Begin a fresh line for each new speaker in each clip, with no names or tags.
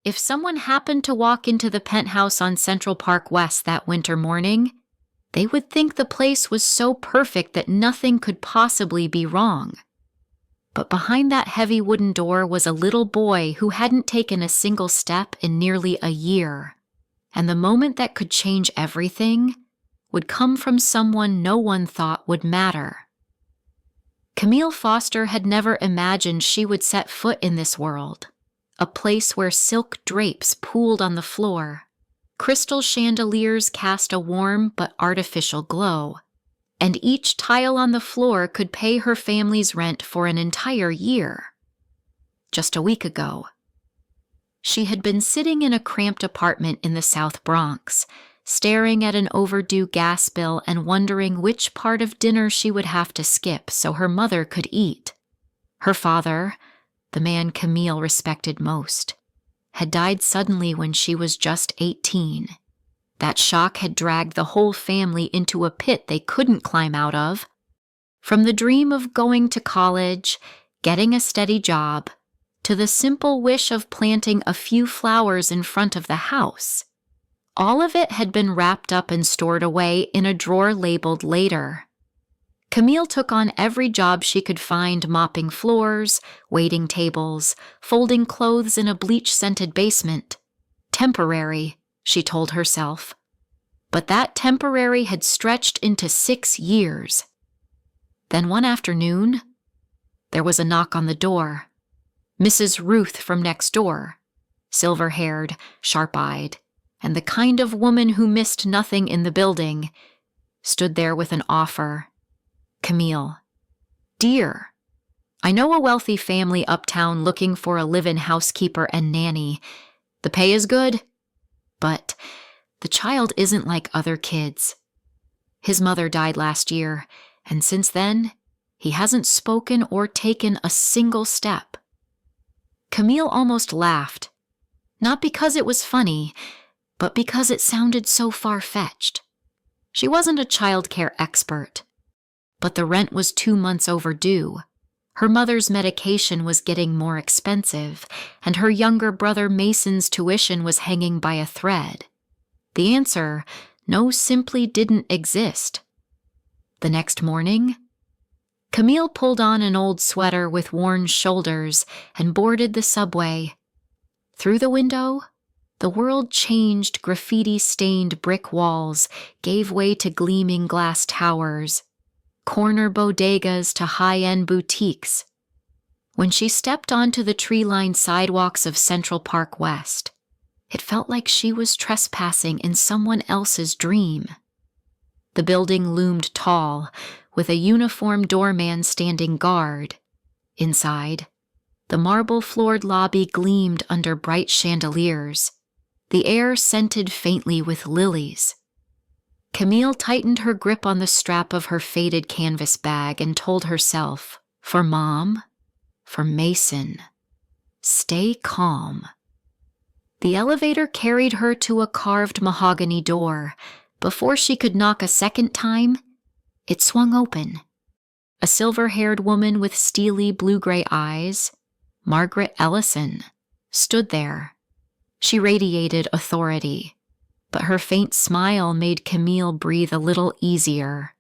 if someone happened to walk into the penthouse on Central Park West that winter morning, they would think the place was so perfect that nothing could possibly be wrong. But behind that heavy wooden door was a little boy who hadn't taken a single step in nearly a year, and the moment that could change everything would come from someone no one thought would matter. Camille Foster had never imagined she would set foot in this world, a place where silk drapes pooled on the floor, crystal chandeliers cast a warm but artificial glow, and each tile on the floor could pay her family's rent for an entire year. Just a week ago, she had been sitting in a cramped apartment in the South Bronx, staring at an overdue gas bill and wondering which part of dinner she would have to skip so her mother could eat. Her father, the man Camille respected most, had died suddenly when she was just 18. That shock had dragged the whole family into a pit they couldn't climb out of. From the dream of going to college, getting a steady job, to the simple wish of planting a few flowers in front of the house, all of it had been wrapped up and stored away in a drawer labeled later. Camille took on every job she could find, mopping floors, waiting tables, folding clothes in a bleach-scented basement. Temporary, she told herself. But that temporary had stretched into 6 years. Then one afternoon, there was a knock on the door. Mrs. Ruth from next door, silver-haired, sharp-eyed, and the kind of woman who missed nothing in the building, stood there with an offer. Camille, dear, I know a wealthy family uptown looking for a live-in housekeeper and nanny. The pay is good, but the child isn't like other kids. His mother died last year, and since then, he hasn't spoken or taken a single step. Camille almost laughed, not because it was funny, but because it sounded so far-fetched. She wasn't a childcare expert, but the rent was 2 months overdue. Her mother's medication was getting more expensive, and her younger brother Mason's tuition was hanging by a thread. The answer, no, simply didn't exist. The next morning, Camille pulled on an old sweater with worn shoulders and boarded the subway. Through the window, the world changed. Graffiti-stained brick walls gave way to gleaming glass towers, corner bodegas to high-end boutiques. When she stepped onto the tree-lined sidewalks of Central Park West, it felt like she was trespassing in someone else's dream. The building loomed tall, with a uniformed doorman standing guard. Inside, the marble-floored lobby gleamed under bright chandeliers, the air scented faintly with lilies. Camille tightened her grip on the strap of her faded canvas bag and told herself, for Mom, for Mason, stay calm. The elevator carried her to a carved mahogany door. Before she could knock a second time, it swung open. A silver-haired woman with steely blue-gray eyes, Margaret Ellison, stood there. She radiated authority, but her faint smile made Camille breathe a little easier.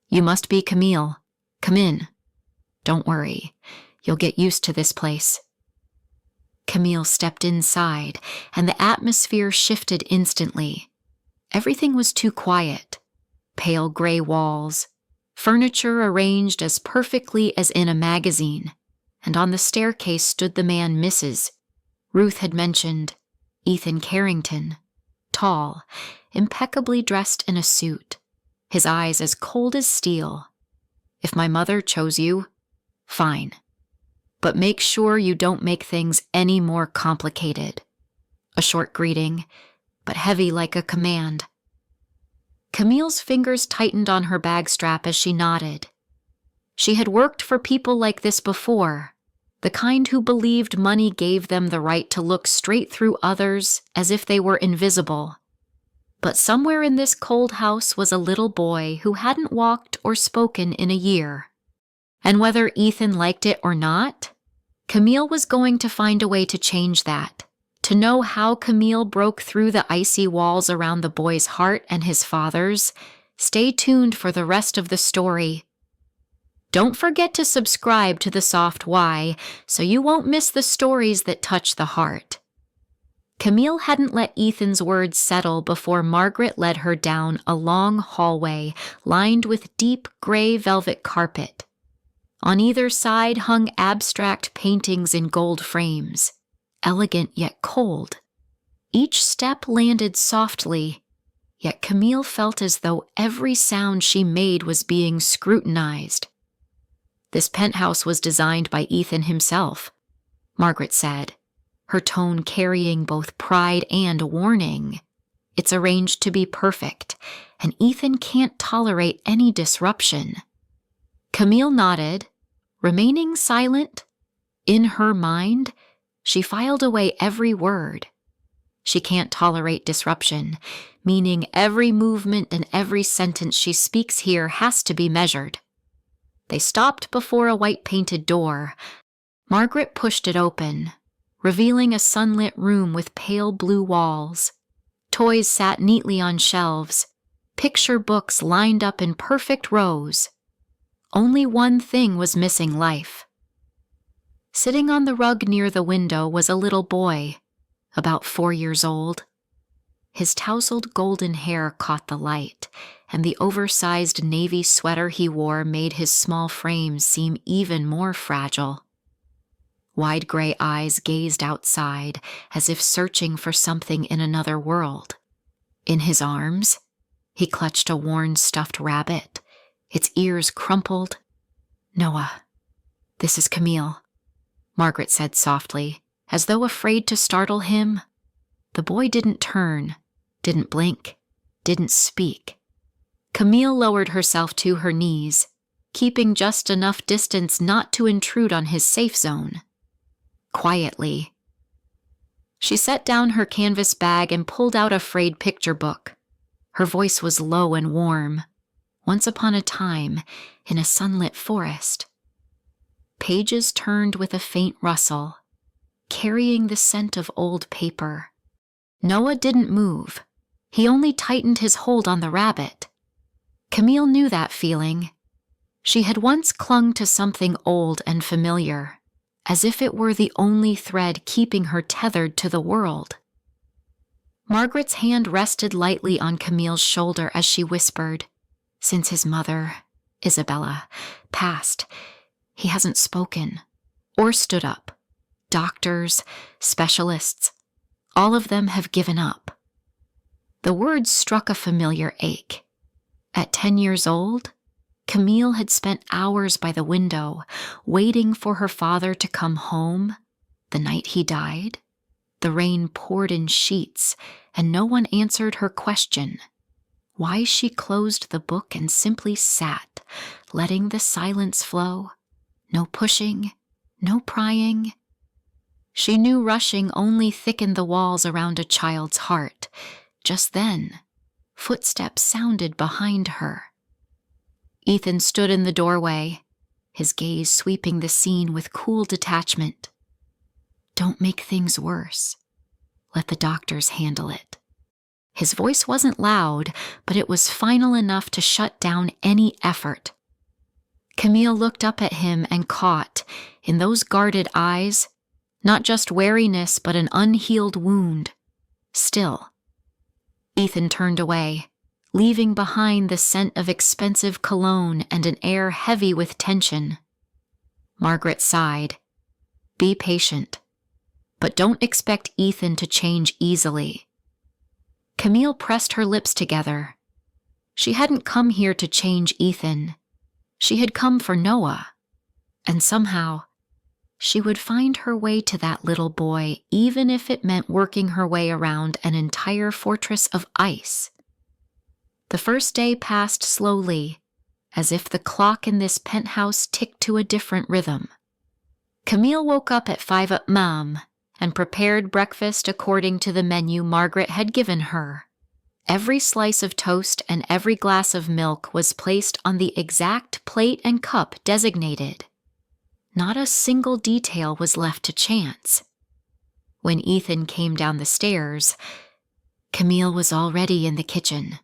You must be Camille. Come in. Don't worry. You'll get used to this place. Camille stepped inside, and the atmosphere shifted instantly. Everything was too quiet. Pale gray walls, furniture arranged as perfectly as in a magazine, and on the staircase stood the man Mrs. Ruth had mentioned, Ethan Harrington, tall, impeccably dressed in a suit, his eyes as cold as steel. If my mother chose you, fine. But make sure you don't make things any more complicated. A short greeting, but heavy like a command. Camille's fingers tightened on her bag strap as she nodded. She had worked for people like this before, the kind who believed money gave them the right to look straight through others as if they were invisible. But somewhere in this cold house was a little boy who hadn't walked or spoken in a year. And whether Ethan liked it or not, Camille was going to find a way to change that, To know how Camille broke through the icy walls around the boy's heart and his father's, stay tuned for the rest of the story. Don't forget to subscribe to The Soft Why so you won't miss the stories that touch the heart. Camille hadn't let Ethan's words settle before Margaret led her down a long hallway lined with deep gray velvet carpet. On either side hung abstract paintings in gold frames, elegant yet cold. Each step landed softly, yet Camille felt as though every sound she made was being scrutinized. This penthouse was designed by Ethan himself, Margaret said, her tone carrying both pride and warning. It's arranged to be perfect, and Ethan can't tolerate any disruption. Camille nodded, remaining silent. In her mind, she filed away every word. She can't tolerate disruption, meaning every movement and every sentence she speaks here has to be measured. They stopped before a white-painted door. Margaret pushed it open, revealing a sunlit room with pale blue walls. Toys sat neatly on shelves, picture books lined up in perfect rows. Only one thing was missing life. Sitting on the rug near the window was a little boy, about 4 years old. His tousled golden hair caught the light, and the oversized navy sweater he wore made his small frame seem even more fragile. Wide gray eyes gazed outside, as if searching for something in another world. In his arms, he clutched a worn stuffed rabbit, its ears crumpled. "Noah, this is Camille," Margaret said softly, as though afraid to startle him. The boy didn't turn, didn't blink, didn't speak. Camille lowered herself to her knees, keeping just enough distance not to intrude on his safe zone. Quietly, she set down her canvas bag and pulled out a frayed picture book. Her voice was low and warm. Once upon a time, in a sunlit forest. Pages turned with a faint rustle, carrying the scent of old paper. Noah didn't move. He only tightened his hold on the rabbit. Camille knew that feeling. She had once clung to something old and familiar, as if it were the only thread keeping her tethered to the world. Margaret's hand rested lightly on Camille's shoulder as she whispered, "Since his mother, Isabella, passed, he hasn't spoken or stood up. Doctors, specialists, all of them have given up." The words struck a familiar ache. At 10 years old, Camille had spent hours by the window, waiting for her father to come home. The night he died, the rain poured in sheets, and no one answered her question. Why she closed the book and simply sat, letting the silence flow. No pushing, no prying. She knew rushing only thickened the walls around a child's heart. Just then, footsteps sounded behind her. Ethan stood in the doorway, his gaze sweeping the scene with cool detachment. "Don't make things worse. Let the doctors handle it." His voice wasn't loud, but it was final enough to shut down any effort. Camille looked up at him and caught, in those guarded eyes, not just wariness but an unhealed wound. Still, Ethan turned away, leaving behind the scent of expensive cologne and an air heavy with tension. Margaret sighed. "Be patient, but don't expect Ethan to change easily." Camille pressed her lips together. She hadn't come here to change Ethan. She had come for Noah, and somehow she would find her way to that little boy, even if it meant working her way around an entire fortress of ice. The first day passed slowly, as if the clock in this penthouse ticked to a different rhythm. Camille woke up at 5 a.m. and prepared breakfast according to the menu Margaret had given her. Every slice of toast and every glass of milk was placed on the exact plate and cup designated. Not a single detail was left to chance. When Ethan came down the stairs, Camille was already in the kitchen.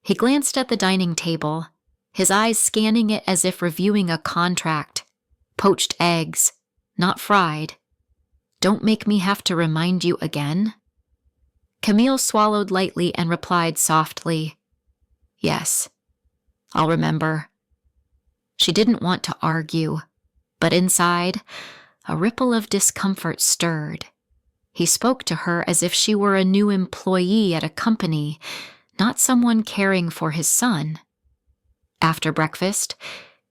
He glanced at the dining table, his eyes scanning it as if reviewing a contract. Poached eggs, not fried. Don't make me have to remind you again. Camille swallowed lightly and replied softly, "Yes, I'll remember." She didn't want to argue, but inside, a ripple of discomfort stirred. He spoke to her as if she were a new employee at a company, not someone caring for his son. After breakfast,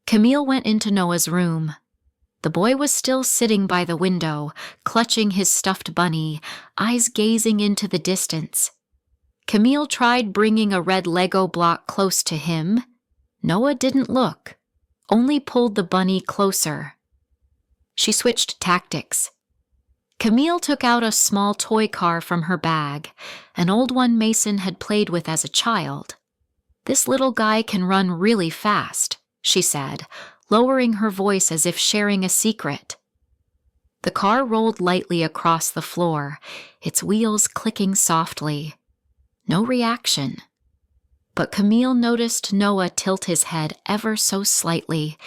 Camille went into Noah's room. The boy was still sitting by the window, clutching his stuffed bunny, eyes gazing into the distance. Camille tried bringing a red Lego block close to him. Noah didn't look, only pulled the bunny closer. She switched tactics. Camille took out a small toy car from her bag, an old one Mason had played with as a child. "This little guy can run really fast," she said, lowering her voice as if sharing a secret. The car rolled lightly across the floor, its wheels clicking softly. No reaction. But Camille noticed Noah tilt his head ever so slightly,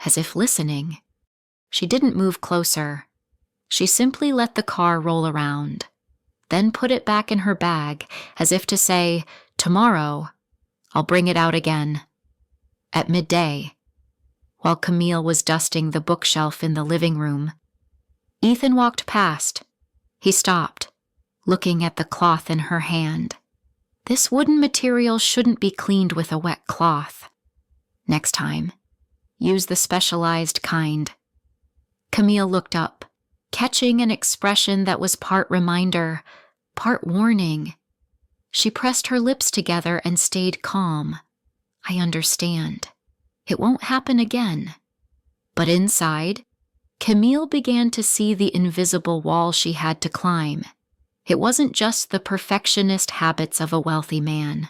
as if listening. She didn't move closer. She simply let the car roll around, then put it back in her bag, as if to say, "Tomorrow, I'll bring it out again." At midday, while Camille was dusting the bookshelf in the living room, Ethan walked past. He stopped, looking at the cloth in her hand. This wooden material shouldn't be cleaned with a wet cloth. Next time, use the specialized kind. Camille looked up, catching an expression that was part reminder, part warning. She pressed her lips together and stayed calm. "I understand. It won't happen again." But inside, Camille began to see the invisible wall she had to climb. It wasn't just the perfectionist habits of a wealthy man.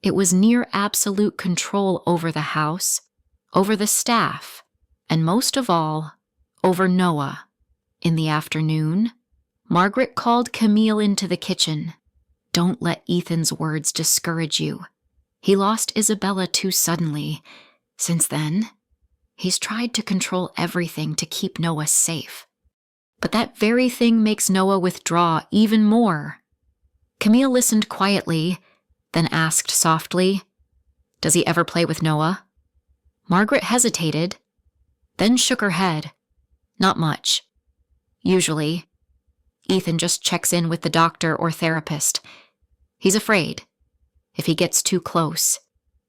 It was near absolute control over the house, over the staff, and most of all, over Noah. In the afternoon, Margaret called Camille into the kitchen. "Don't let Ethan's words discourage you. He lost Isabella too suddenly. Since then, he's tried to control everything to keep Noah safe. But that very thing makes Noah withdraw even more." Camille listened quietly, then asked softly, "Does he ever play with Noah?" Margaret hesitated, then shook her head. "Not much. Usually, Ethan just checks in with the doctor or therapist. He's afraid. If he gets too close,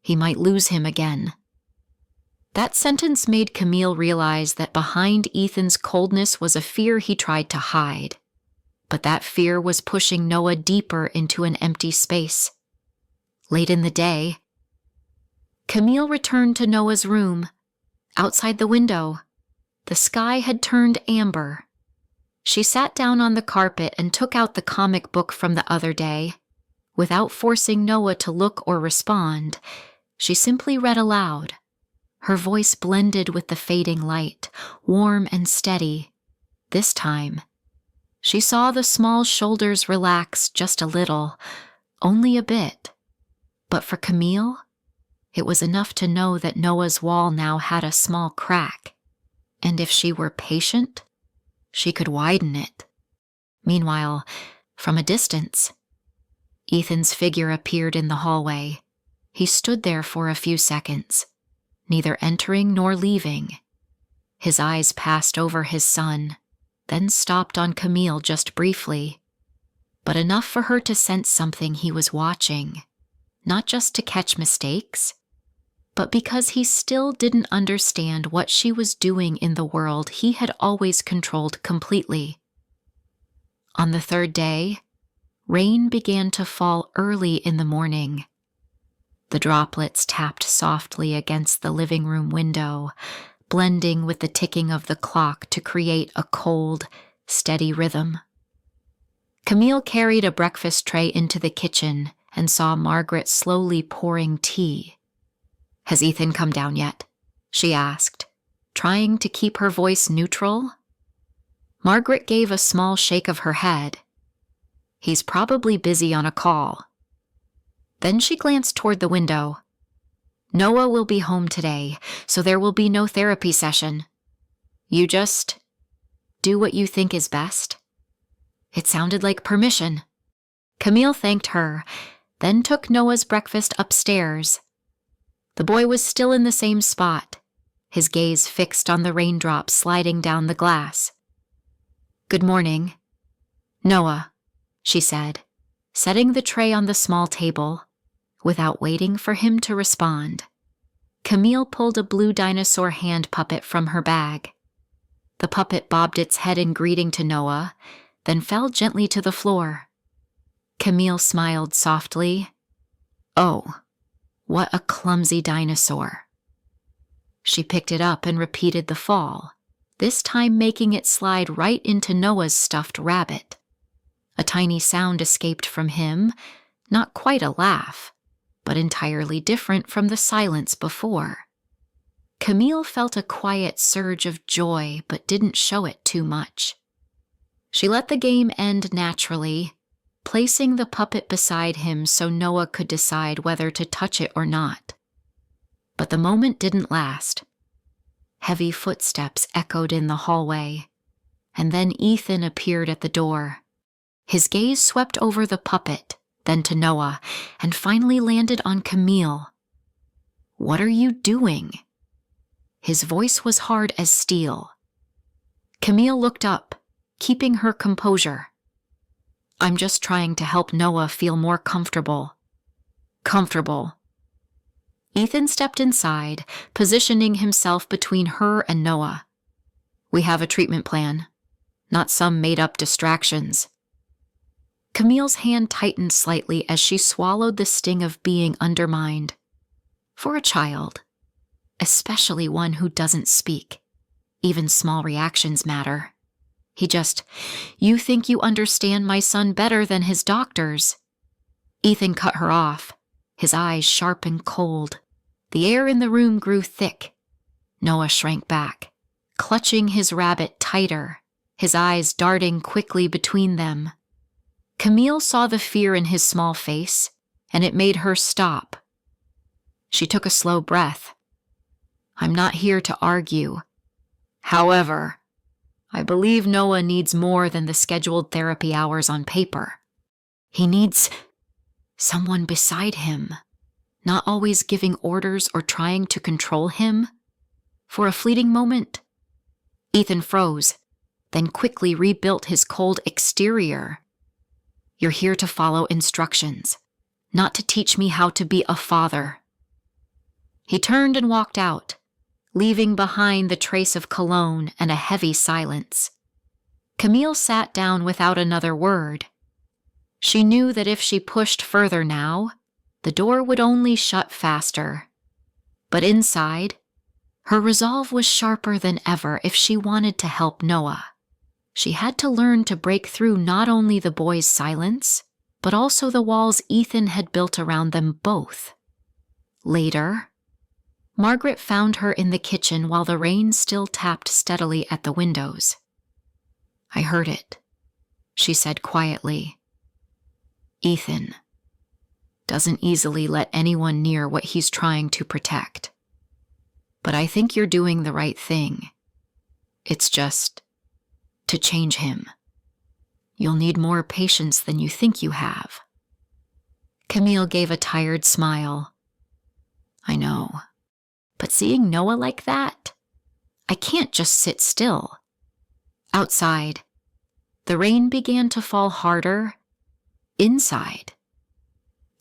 he might lose him again." That sentence made Camille realize that behind Ethan's coldness was a fear he tried to hide. But that fear was pushing Noah deeper into an empty space. Late in the day, Camille returned to Noah's room. Outside the window, the sky had turned amber. She sat down on the carpet and took out the comic book from the other day. Without forcing Noah to look or respond, she simply read aloud. Her voice blended with the fading light, warm and steady. This time, she saw the small shoulders relax just a little, only a bit. But for Camille, it was enough to know that Noah's wall now had a small crack, and if she were patient, she could widen it. Meanwhile, from a distance, Ethan's figure appeared in the hallway. He stood there for a few seconds, neither entering nor leaving. His eyes passed over his son, then stopped on Camille just briefly, but enough for her to sense something he was watching, not just to catch mistakes, but because he still didn't understand what she was doing in the world he had always controlled completely. On the third day, rain began to fall early in the morning. The droplets tapped softly against the living room window, blending with the ticking of the clock to create a cold, steady rhythm. Camille carried a breakfast tray into the kitchen and saw Margaret slowly pouring tea. "Has Ethan come down yet?" she asked, trying to keep her voice neutral. Margaret gave a small shake of her head. He's probably busy on a call. Then she glanced toward the window. Noah will be home today, so there will be no therapy session. You just do what you think is best. It sounded like permission. Camille thanked her, then took Noah's breakfast upstairs. The boy was still in the same spot, his gaze fixed on the raindrops sliding down the glass. "Good morning, Noah," she said, setting the tray on the small table. Without waiting for him to respond, Camille pulled a blue dinosaur hand puppet from her bag. The puppet bobbed its head in greeting to Noah, then fell gently to the floor. Camille smiled softly. "Oh, what a clumsy dinosaur." She picked it up and repeated the fall, this time making it slide right into Noah's stuffed rabbit. A tiny sound escaped from him, not quite a laugh, but entirely different from the silence before. Camille felt a quiet surge of joy, but didn't show it too much. She let the game end naturally, placing the puppet beside him so Noah could decide whether to touch it or not. But the moment didn't last. Heavy footsteps echoed in the hallway, and then Ethan appeared at the door. His gaze swept over the puppet, then to Noah, and finally landed on Camille. "What are you doing?" His voice was hard as steel. Camille looked up, keeping her composure. "I'm just trying to help Noah feel more comfortable." "Comfortable." Ethan stepped inside, positioning himself between her and Noah. "We have a treatment plan, not some made-up distractions." Camille's hand tightened slightly as she swallowed the sting of being undermined. For a child, especially one who doesn't speak, even small reactions matter. "You think you understand my son better than his doctors." Ethan cut her off, his eyes sharp and cold. The air in the room grew thick. Noah shrank back, clutching his rabbit tighter, his eyes darting quickly between them. Camille saw the fear in his small face, and it made her stop. She took a slow breath. "I'm not here to argue. However, I believe Noah needs more than the scheduled therapy hours on paper. He needs someone beside him, not always giving orders or trying to control him." For a fleeting moment, Ethan froze, then quickly rebuilt his cold exterior. "You're here to follow instructions, not to teach me how to be a father." He turned and walked out, leaving behind the trace of cologne and a heavy silence. Camille sat down without another word. She knew that if she pushed further now, the door would only shut faster. But inside, her resolve was sharper than ever if she wanted to help Noah. She had to learn to break through not only the boys' silence, but also the walls Ethan had built around them both. Later, Margaret found her in the kitchen while the rain still tapped steadily at the windows. "I heard it," she said quietly. "Ethan doesn't easily let anyone near what he's trying to protect. But I think you're doing the right thing. It's just to change him. You'll need more patience than you think you have." Camille gave a tired smile. "I know, but seeing Noah like that, I can't just sit still." Outside, the rain began to fall harder. Inside,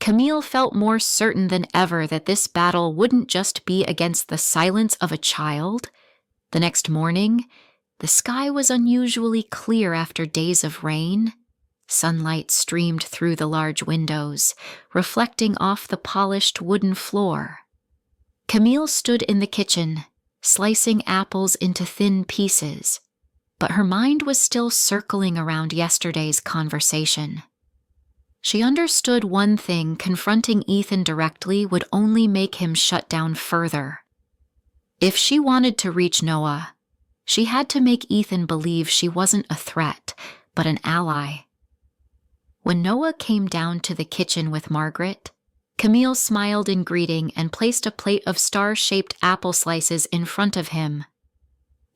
Camille felt more certain than ever that this battle wouldn't just be against the silence of a child. The next morning, the sky was unusually clear after days of rain. Sunlight streamed through the large windows, reflecting off the polished wooden floor. Camille stood in the kitchen, slicing apples into thin pieces, but her mind was still circling around yesterday's conversation. She understood one thing: confronting Ethan directly would only make him shut down further. If she wanted to reach Noah, She had to make Ethan believe she wasn't a threat, but an ally. When Noah came down to the kitchen with Margaret, Camille smiled in greeting and placed a plate of star-shaped apple slices in front of him.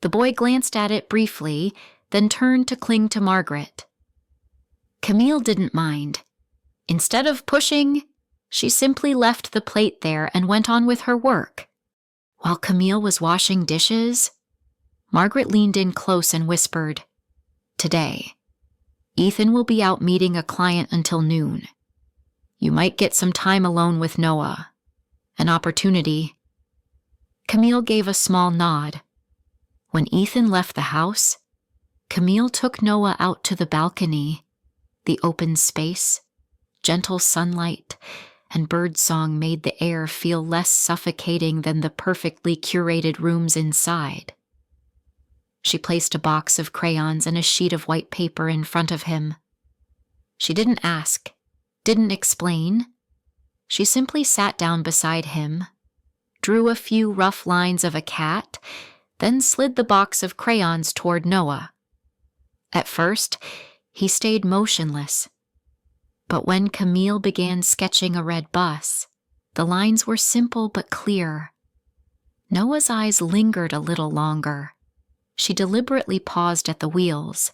The boy glanced at it briefly, then turned to cling to Margaret. Camille didn't mind. Instead of pushing, she simply left the plate there and went on with her work. While Camille was washing dishes, Margaret leaned in close and whispered, "Today, Ethan will be out meeting a client until noon. You might get some time alone with Noah. An opportunity." Camille gave a small nod. When Ethan left the house, Camille took Noah out to the balcony. The open space, gentle sunlight, and birdsong made the air feel less suffocating than the perfectly curated rooms inside. She placed a box of crayons and a sheet of white paper in front of him. She didn't ask, didn't explain. She simply sat down beside him, drew a few rough lines of a cat, then slid the box of crayons toward Noah. At first, he stayed motionless. But when Camille began sketching a red bus, the lines were simple but clear. Noah's eyes lingered a little longer. She deliberately paused at the wheels,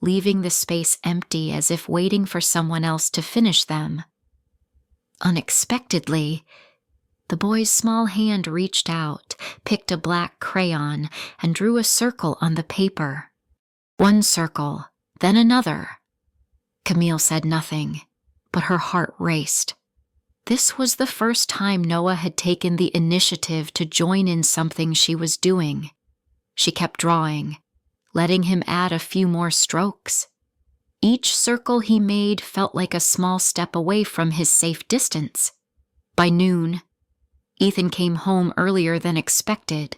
leaving the space empty as if waiting for someone else to finish them. Unexpectedly, the boy's small hand reached out, picked a black crayon, and drew a circle on the paper. One circle, then another. Camille said nothing, but her heart raced. This was the first time Noah had taken the initiative to join in something she was doing. She kept drawing, letting him add a few more strokes. Each circle he made felt like a small step away from his safe distance. By noon, Ethan came home earlier than expected.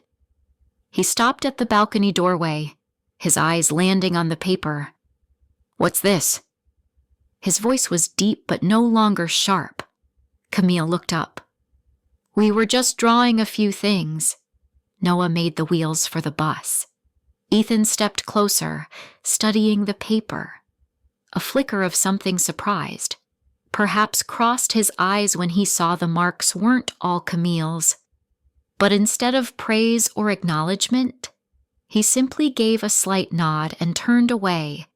He stopped at the balcony doorway, his eyes landing on the paper. "What's this?" His voice was deep but no longer sharp. Camille looked up. "We were just drawing a few things." Noah made the wheels for the bus. Ethan stepped closer, studying the paper. A flicker of something surprised. Perhaps crossed his eyes when he saw the marks weren't all Camille's. But instead of praise or acknowledgement, he simply gave a slight nod and turned away.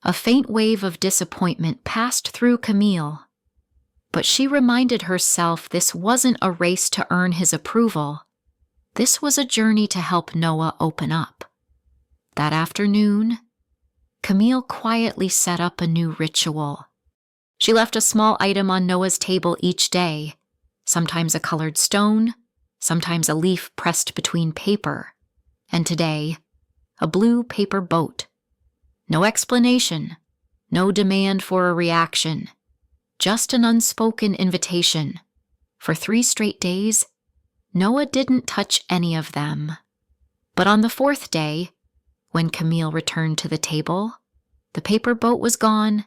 A faint wave of disappointment passed through Camille. But she reminded herself this wasn't a race to earn his approval. This was a journey to help Noah open up. That afternoon, Camille quietly set up a new ritual. She left a small item on Noah's table each day, sometimes a colored stone, sometimes a leaf pressed between paper, and today, a blue paper boat. No explanation, no demand for a reaction, just an unspoken invitation. For 3 straight days, Noah didn't touch any of them. But on the 4th day, when Camille returned to the table, the paper boat was gone.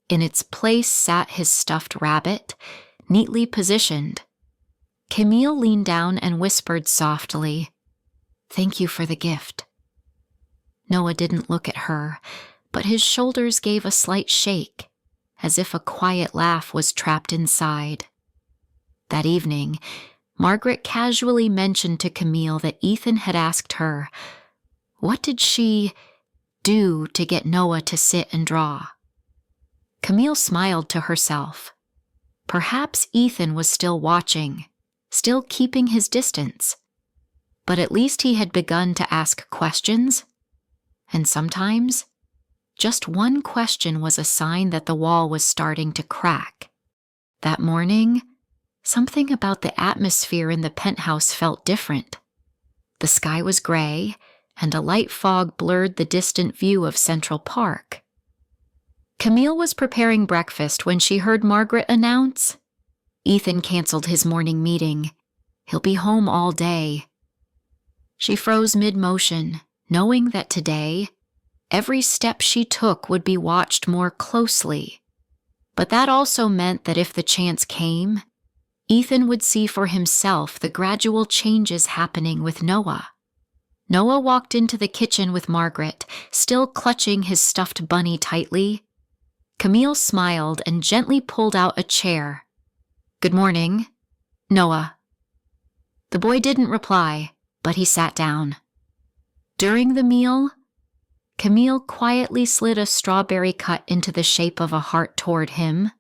In its place sat his stuffed rabbit, neatly positioned. Camille leaned down and whispered softly, "Thank you for the gift." Noah didn't look at her, but his shoulders gave a slight shake, as if a quiet laugh was trapped inside. That evening, Margaret casually mentioned to Camille that Ethan had asked her, what did she do to get Noah to sit and draw? Camille smiled to herself. Perhaps Ethan was still watching, still keeping his distance. But at least he had begun to ask questions. And sometimes, just one question was a sign that the wall was starting to crack. That morning, something about the atmosphere in the penthouse felt different. The sky was gray, and a light fog blurred the distant view of Central Park. Camille was preparing breakfast when she heard Margaret announce, "Ethan canceled his morning meeting. He'll be home all day." She froze mid-motion, knowing that today, every step she took would be watched more closely. But that also meant that if the chance came, Ethan would see for himself the gradual changes happening with Noah. Noah walked into the kitchen with Margaret, still clutching his stuffed bunny tightly. Camille smiled and gently pulled out a chair. "Good morning, Noah." The boy didn't reply, but he sat down. During the meal, Camille quietly slid a strawberry cut into the shape of a heart toward him.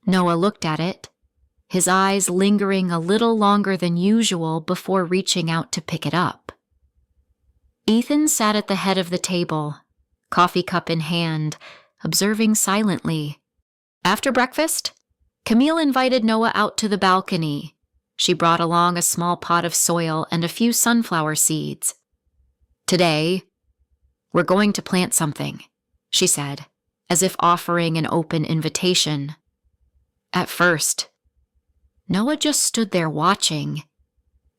Noah looked at it, his eyes lingering a little longer than usual before reaching out to pick it up. Ethan sat at the head of the table, coffee cup in hand, observing silently. After breakfast, Camille invited Noah out to the balcony. She brought along a small pot of soil and a few sunflower seeds. "Today, we're going to plant something," she said, as if offering an open invitation. At first, Noah just stood there watching.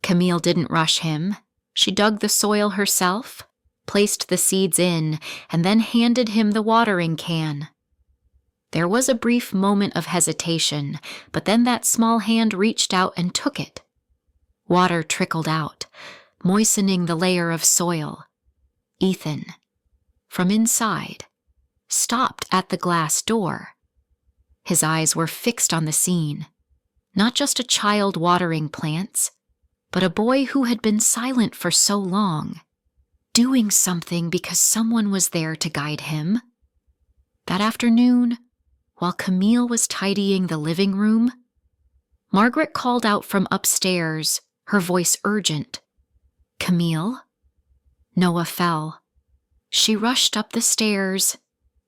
Camille didn't rush him. She dug the soil herself, placed the seeds in, and then handed him the watering can. There was a brief moment of hesitation, but then that small hand reached out and took it. Water trickled out, moistening the layer of soil. Ethan, from inside, stopped at the glass door. His eyes were fixed on the scene, not just a child watering plants, but a boy who had been silent for so long, doing something because someone was there to guide him. That afternoon, while Camille was tidying the living room, Margaret called out from upstairs, her voice urgent. "Camille?" Noah fell. She rushed up the stairs.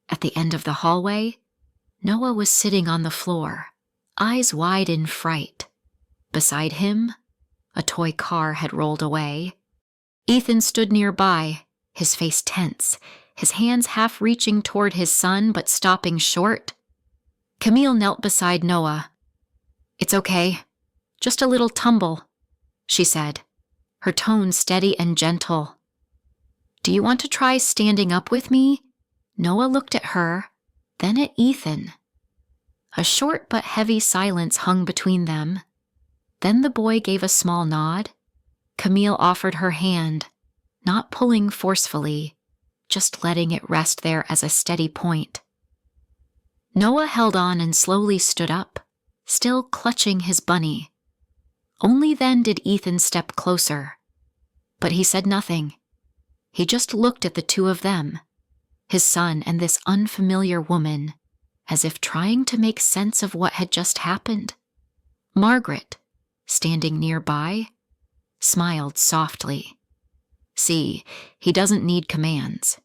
At the end of the hallway, Noah was sitting on the floor, eyes wide in fright. Beside him, a toy car had rolled away. Ethan stood nearby, his face tense, his hands half reaching toward his son but stopping short. Camille knelt beside Noah. "It's okay, just a little tumble," she said, her tone steady and gentle. "Do you want to try standing up with me?" Noah looked at her, then at Ethan. A short but heavy silence hung between them. Then the boy gave a small nod. Camille offered her hand, not pulling forcefully, just letting it rest there as a steady point. Noah held on and slowly stood up, still clutching his bunny. Only then did Ethan step closer. But he said nothing. He just looked at the two of them, his son and this unfamiliar woman, as if trying to make sense of what had just happened. Margaret, standing nearby, smiled softly. "See, he doesn't need commands.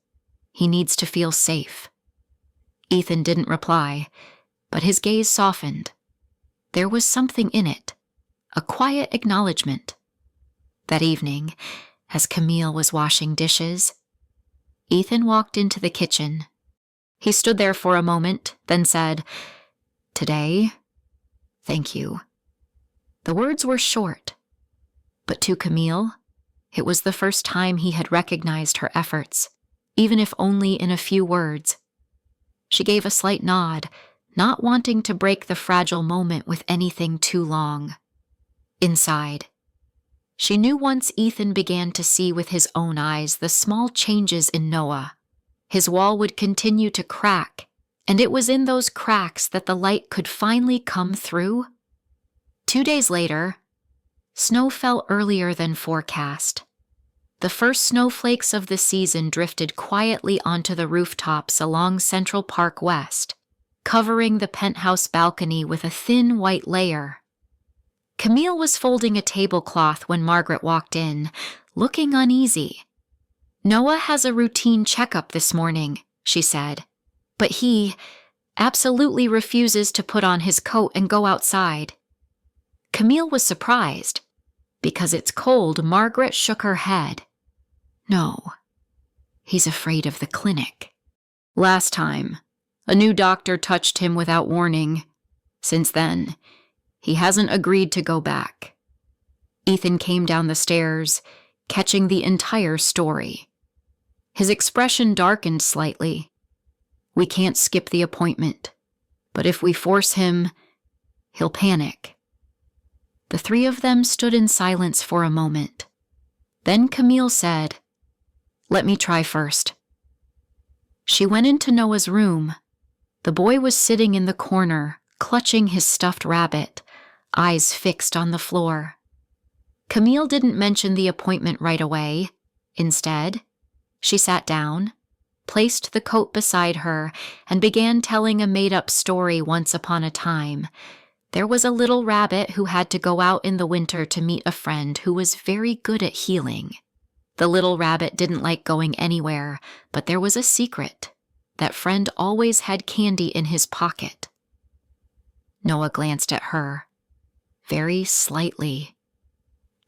He needs to feel safe." Ethan didn't reply, but his gaze softened. There was something in it, a quiet acknowledgement. That evening, as Camille was washing dishes, Ethan walked into the kitchen. He stood there for a moment, then said, "Today, thank you." The words were short, but to Camille, it was the first time he had recognized her efforts, even if only in a few words. She gave a slight nod, not wanting to break the fragile moment with anything too long. Inside, she knew once Ethan began to see with his own eyes the small changes in Noah, his wall would continue to crack, and it was in those cracks that the light could finally come through. 2 days later, snow fell earlier than forecast. The first snowflakes of the season drifted quietly onto the rooftops along Central Park West, covering the penthouse balcony with a thin white layer. Camille was folding a tablecloth when Margaret walked in, looking uneasy. "Noah has a routine checkup this morning," she said, "but he absolutely refuses to put on his coat and go outside." Camille was surprised. Because it's cold, Margaret shook her head. "No, he's afraid of the clinic. Last time, a new doctor touched him without warning. Since then, he hasn't agreed to go back." Ethan came down the stairs, catching the entire story. His expression darkened slightly. "We can't skip the appointment, but if we force him, he'll panic." The three of them stood in silence for a moment. Then Camille said, "Let me try first." She went into Noah's room. The boy was sitting in the corner, clutching his stuffed rabbit, eyes fixed on the floor. Camille didn't mention the appointment right away. Instead, she sat down, placed the coat beside her, and began telling a made-up story. Once upon a time, there was a little rabbit who had to go out in the winter to meet a friend who was very good at healing. The little rabbit didn't like going anywhere, but there was a secret. That friend always had candy in his pocket. Noah glanced at her, very slightly.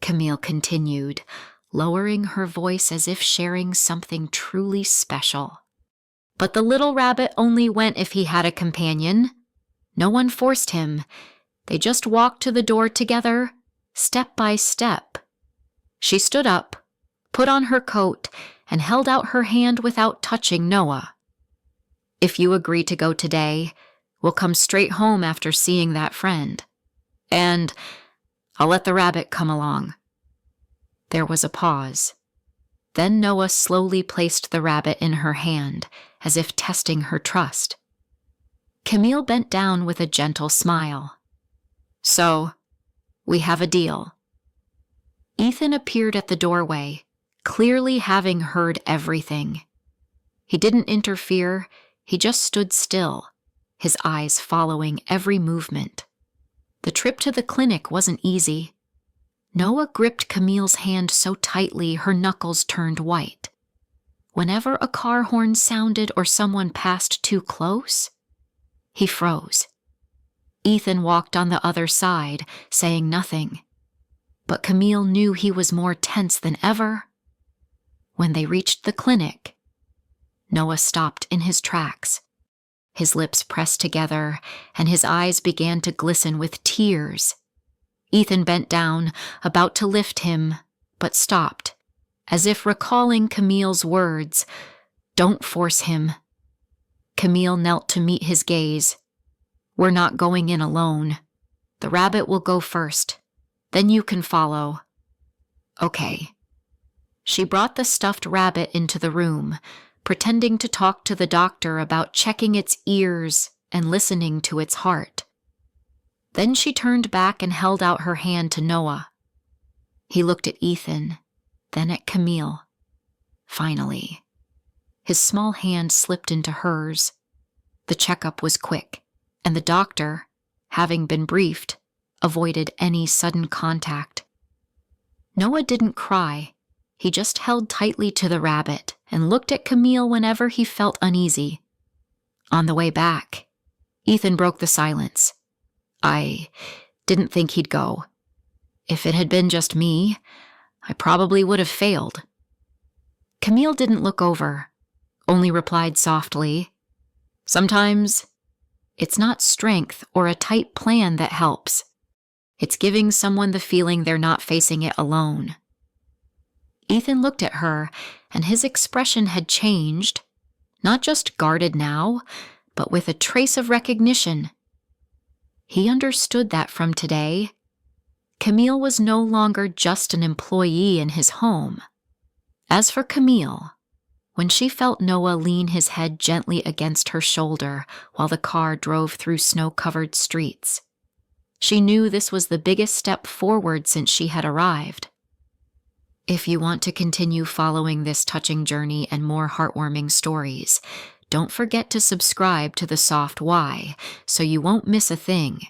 Camille continued, lowering her voice as if sharing something truly special. But the little rabbit only went if he had a companion. No one forced him. They just walked to the door together, step by step. She stood up, put on her coat, and held out her hand without touching Noah. "If you agree to go today, we'll come straight home after seeing that friend. And I'll let the rabbit come along." There was a pause. Then Noah slowly placed the rabbit in her hand, as if testing her trust. Camille bent down with a gentle smile. "So, we have a deal." Ethan appeared at the doorway, clearly having heard everything. He didn't interfere. He just stood still, his eyes following every movement. The trip to the clinic wasn't easy. Noah gripped Camille's hand so tightly her knuckles turned white. Whenever a car horn sounded or someone passed too close, he froze. Ethan walked on the other side, saying nothing. But Camille knew he was more tense than ever. When they reached the clinic, Noah stopped in his tracks. His lips pressed together, and his eyes began to glisten with tears. Ethan bent down, about to lift him, but stopped, as if recalling Camille's words, "Don't force him." Camille knelt to meet his gaze. "We're not going in alone. The rabbit will go first. Then you can follow." "Okay." She brought the stuffed rabbit into the room, pretending to talk to the doctor about checking its ears and listening to its heart. Then she turned back and held out her hand to Noah. He looked at Ethan, then at Camille. Finally, his small hand slipped into hers. The checkup was quick, and the doctor, having been briefed, avoided any sudden contact. Noah didn't cry. He just held tightly to the rabbit and looked at Camille whenever he felt uneasy. On the way back, Ethan broke the silence. "I didn't think he'd go. If it had been just me, I probably would have failed." Camille didn't look over, only replied softly, "Sometimes it's not strength or a tight plan that helps. It's giving someone the feeling they're not facing it alone." Ethan looked at her, and his expression had changed, not just guarded now, but with a trace of recognition. He understood that from today, Camille was no longer just an employee in his home. As for Camille, when she felt Noah lean his head gently against her shoulder while the car drove through snow-covered streets, she knew this was the biggest step forward since she had arrived. If you want to continue following this touching journey and more heartwarming stories, don't forget to subscribe to The Soft Why so you won't miss a thing.